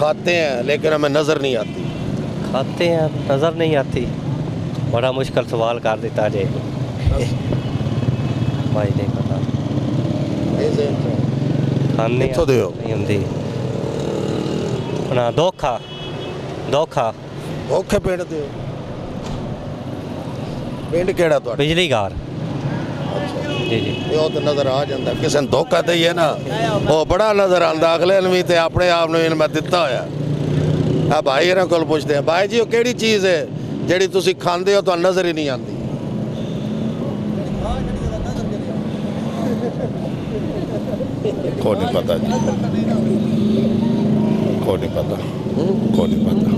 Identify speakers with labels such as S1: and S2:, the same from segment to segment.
S1: खाते हैं लेकिन हमें नज़र नहीं आती।
S2: खाते हैं नज़र नहीं आती, बड़ा मुश्किल सवाल कर दिता जे भाई नहीं पता। खाने
S1: कित्थों दे हो?
S2: नहीं होंदी ना धोखा धोखा
S1: औखे पिंड दे हो? पिंड केड़ा तुहाडा?
S2: बिजली घर जी जी
S1: ਉਹ ਤਾਂ ਨਜ਼ਰ ਆ ਜਾਂਦਾ ਕਿਸੇ ਨੂੰ ਧੋਖਾ ਦਈਏ ਨਾ ਉਹ ਬੜਾ ਨਜ਼ਰ ਆਉਂਦਾ ਅਗਲੇ ਨੂੰ ਵੀ ਤੇ ਆਪਣੇ ਆਪ ਨੂੰ ਵੀ ਮੈਂ ਦਿੱਤਾ ਹੋਇਆ। ਆ ਭਾਈ ਇਹਨਾਂ ਕੋਲ ਪੁੱਛਦੇ ਆ ਭਾਈ ਜੀ ਉਹ ਕਿਹੜੀ ਚੀਜ਼ ਹੈ ਜਿਹੜੀ ਤੁਸੀਂ ਖਾਂਦੇ ਹੋ ਤੁਹਾਨੂੰ ਨਜ਼ਰ ਹੀ ਨਹੀਂ ਆਉਂਦੀ? ਕੋਈ ਨਹੀਂ ਪਤਾ ਜੀ, ਕੋਈ ਨਹੀਂ ਪਤਾ, ਕੋਈ ਨਹੀਂ ਪਤਾ,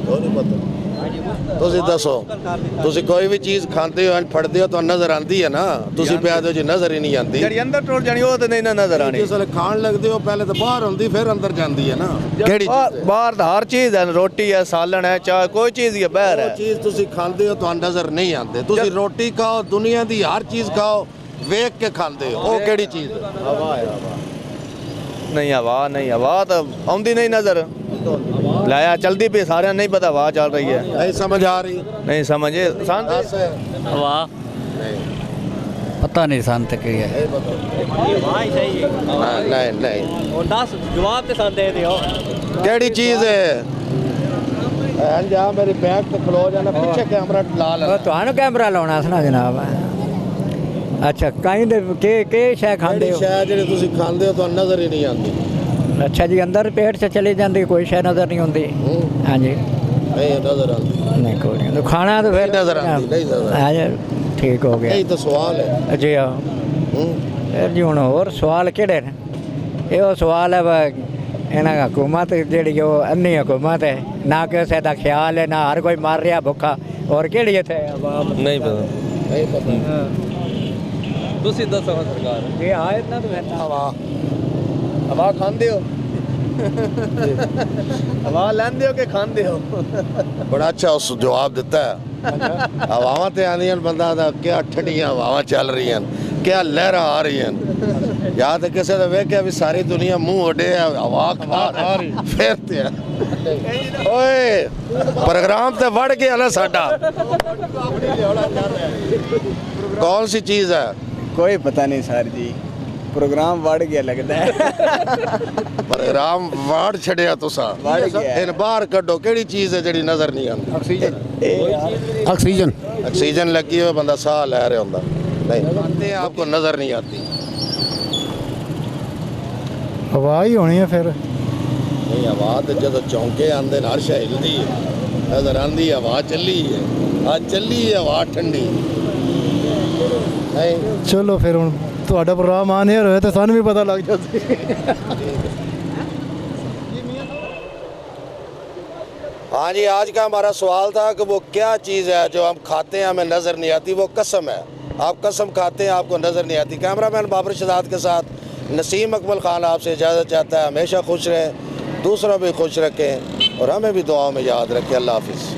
S1: ਕੋਈ ਨਹੀਂ ਪਤਾ। ਤੁਸੀਂ ਦੱਸੋ, ਤੁਸੀਂ ਕੋਈ ਵੀ ਚੀਜ਼ ਖਾਂਦੇ ਹੋ ਫੜਦੇ ਹੋ ਤੁਹਾਨੂੰ ਨਜ਼ਰ ਆਉਂਦੀ ਹੈ ਨਾ? ਤੁਸੀਂ ਪਿਆ ਦਿਓ ਜੀ ਨਜ਼ਰ ਹੀ ਨਹੀਂ ਆਉਂਦੀ।
S3: ਜਿਹੜੀ ਅੰਦਰ ਟੁੱਟ ਜਾਣੀ ਉਹ ਤੇ ਨਹੀਂ ਨਾ ਨਜ਼ਰ ਆਣੀ।
S1: ਜਿਸ ਵੇਲੇ ਖਾਣ ਲੱਗਦੇ ਹੋ ਪਹਿਲੇ ਤਾਂ ਬਾਹਰ ਹੁੰਦੀ ਫਿਰ ਅੰਦਰ ਜਾਂਦੀ ਹੈ ਨਾ। ਕਿਹੜੀ ਚੀਜ਼?
S3: ਬਾਹਰ ਦਾ ਹਰ ਚੀਜ਼ ਹੈ, ਰੋਟੀ ਹੈ, ਸਾਲਣ ਹੈ, ਚਾਹ, ਕੋਈ ਚੀਜ਼ ਹੀ ਹੈ ਬਾਹਰ
S1: ਉਹ
S3: ਹੈ।
S1: ਚੀਜ਼ ਤੁਸੀਂ ਖਾਂਦੇ ਹੋ ਤੁਹਾਨੂੰ ਨਜ਼ਰ ਨਹੀਂ ਆਉਂਦੇ। ਤੁਸੀਂ ਰੋਟੀ ਖਾਓ, ਦੁਨੀਆ ਦੀ ਹਰ ਚੀਜ਼ ਖਾਓ, ਵੇਖ ਕੇ ਖਾਂਦੇ ਹੋ। ਉਹ ਕਿਹੜੀ ਚੀਜ਼ ਹੈ?
S3: ਹਵਾ ਹੈ। ਹਵਾ ਨਹੀਂ, ਹਵਾ ਨਹੀਂ, ਹਵਾ ਤਾਂ ਆਉਂਦੀ ਨਹੀਂ ਨਜ਼ਰ। ਲਾਇਆ ਚਲਦੀ ਪਈ, ਸਾਰਿਆਂ ਨੂੰ ਨਹੀਂ ਪਤਾ ਹਵਾ ਚੱਲ ਰਹੀ ਹੈ।
S1: ਨਹੀਂ ਸਮਝ ਆ ਰਹੀ?
S3: ਨਹੀਂ ਸਮਝੇ
S1: ਦੱਸ।
S4: हवा
S1: ਨਹੀਂ
S4: पता नहीं सन तक है
S1: ਇਹ ਬਤਾ।
S2: भाई सही है
S1: ਨਹੀਂ ਨਹੀਂ
S2: और 10 जवाब ते सन दे दियो
S1: ਕਿਹੜੀ ਚੀਜ਼ ਹੈ? ਐਂ ਜਾ ਮੇਰੀ ਬੈਗ ਤੇ ਖਲੋ ਜਾਣਾ, ਪਿੱਛੇ ਕੈਮਰਾ ਲਾ ਲੈ।
S5: ਤੁਹਾਨੂੰ ਕੈਮਰਾ ਲਾਉਣਾ ਸੀ ਨਾ ਜਨਾਬ। ਅੱਛਾ ਕਹਿੰਦੇ ਕਿ ਸ਼ੈ ਖਾਂਦੇ
S1: ਕਿਹੜੀ
S5: ਹੋ?
S1: ਸ਼ੈ ਜਿਹੜੀ ਤੁਸੀਂ ਖਾਂਦੇ ਹੋ ਤੁਹਾਨੂੰ ਨਜ਼ਰ ਹੀ ਨਹੀਂ ਆਉਂਦੀ?
S5: ਅੱਛਾ ਜੀ, ਅੰਦਰ ਪੇਟ 'ਚ ਚਲੀ ਜਾਂਦੀ, ਕੋਈ ਸ਼ੈ ਨਜ਼ਰ ਨਹੀਂ ਆਉਂਦੀ। ਹਾਂਜੀ
S1: ਨਹੀਂ ਨਜ਼ਰ ਆਉਂਦੀ।
S5: ਨਹੀਂ ਕੋਈ ਨਹੀਂ, ਖਾਣਾ ਤਾਂ ਫਿਰ
S1: ਨਹੀਂ ਨਜ਼ਰ ਆਉਂਦੀ, ਨਹੀਂ ਨਜ਼ਰ ਆਉਂਦੀ।
S5: ਹਾਂਜੀ ਠੀਕ ਹੋ ਗਿਆ
S1: ਇਹੀ ਤਾਂ ਸਵਾਲ ਹੈ।
S5: ਜੀ ਹਾਂ। ਫਿਰ ਜੀ ਹੁਣ ਹੋਰ ਸਵਾਲ ਕਿਹੜੇ ਨੇ? ਇਹੋ ਸਵਾਲ ਹੈ ਵਾ ਇਹਨਾਂ ਦਾ ਹਕੂਮਤ ਜਿਹੜੀ ਉਹ ਅੰਨੀ ਹਕੂਮਤ ਹੈ, ਨਾ ਕਿਸੇ ਦਾ ਖਿਆਲ ਹੈ, ਨਾ ਹਰ ਕੋਈ ਮਰ ਰਿਹਾ ਭੁੱਖਾ। ਔਰ ਕਿਹੜੀ ਇੱਥੇ ਆਵਾਮ
S2: नहीं पता
S1: ਨਹੀਂ ਪਤਾ।
S2: ਤੁਸੀਂ ਦੱਸੋ ਸਰਕਾਰ
S5: ਇਹ ਆਇਤ ਨਾ ਤਾਂ ਫਿਰ
S1: ਹਵਾ
S3: ਹਵਾ ਖਾਂਦੇ ਹੋ? ਹਵਾ ਲੈਂਦੇ ਹੋ ਕਿ ਖਾਂਦੇ ਹੋ?
S1: ਬੜਾ ਅੱਛਾ ਉਸ ਜਵਾਬ ਦਿੱਤਾ ਹੈ। ਹਵਾਵਾਂ ਤੇ ਆਉਂਦੀਆਂ ਬੰਦਾ ਦਾ ਕਿਆ ਠੰਡੀਆਂ ਹਵਾਵਾਂ ਚੱਲ ਰਹੀਆਂ, ਕਿਆ ਲਹਿਰਾਂ ਆ ਰਹੀਆਂ। ਜਾਂ ਤਾਂ ਕਿਸੇ ਨੇ ਵੇਖਿਆ ਵੀ ਸਾਰੀ ਦੁਨੀਆ ਮੂੰਹ ਉੱਡੇ ਹਵਾ ਖਾ ਰਹੀ ਫਿਰ ਤੇ ਓਏ ਪ੍ਰੋਗਰਾਮ ਤੇ ਵੜ ਗਿਆ ਨਾ ਸਾਡਾ। ਕੌਣ सी चीज़ है?
S3: कोई पता नहीं सर जी, प्रोग्राम बढ़ गया लगता है।
S1: ਪ੍ਰੋਗਰਾਮ ਵਾੜ ਛੜਿਆ ਤੁਸੀਂ।
S3: ਵੜ ਗਿਆ।
S1: ਇਹਨ ਬਾਹਰ ਕੱਢੋ ਕਿਹੜੀ ਚੀਜ਼ ਹੈ ਜਿਹੜੀ ਨਜ਼ਰ ਨਹੀਂ ਆਉਂਦੀ?
S4: ऑक्सीजन
S1: ऑक्सीजन लगी हुई बंदा साह लै रहा होंदा नहीं, आपको नजर नहीं आती।
S5: ਹਵਾ ਹੀ ਹੋਣੀ ਹੈ ਫਿਰ।
S1: नहीं हवा तो जो चौंके आंदे हर शह हिलदी है, नजर आंदी हवा चली है, आज चली है हवा ठंडी नहीं।
S5: ਚਲੋ ਫਿਰ ਹੁਣ ਤੁਹਾਡਾ ਪ੍ਰੋਗਰਾਮ ਆਨ 에ਅਰ ਹੋਇਆ ਤਾਂ ਸਾਨੂੰ ਵੀ ਪਤਾ ਲੱਗ ਜਾਂਦੀ।
S1: हाँ जी, आज का हमारा सवाल था कि वो क्या चीज़ है जो हम खाते हैं हमें नज़र नहीं आती? वो कसम है। आप कसम खाते हैं आपको नज़र नहीं आती। कैमरामैन बाबर शहजाद के साथ नसीम अकमल खान आपसे इजाज़त चाहता है। हमेशा खुश रहें, दूसरों भी खुश रखें और हमें भी दुआओं में याद रखें। अल्लाह हाफिज़।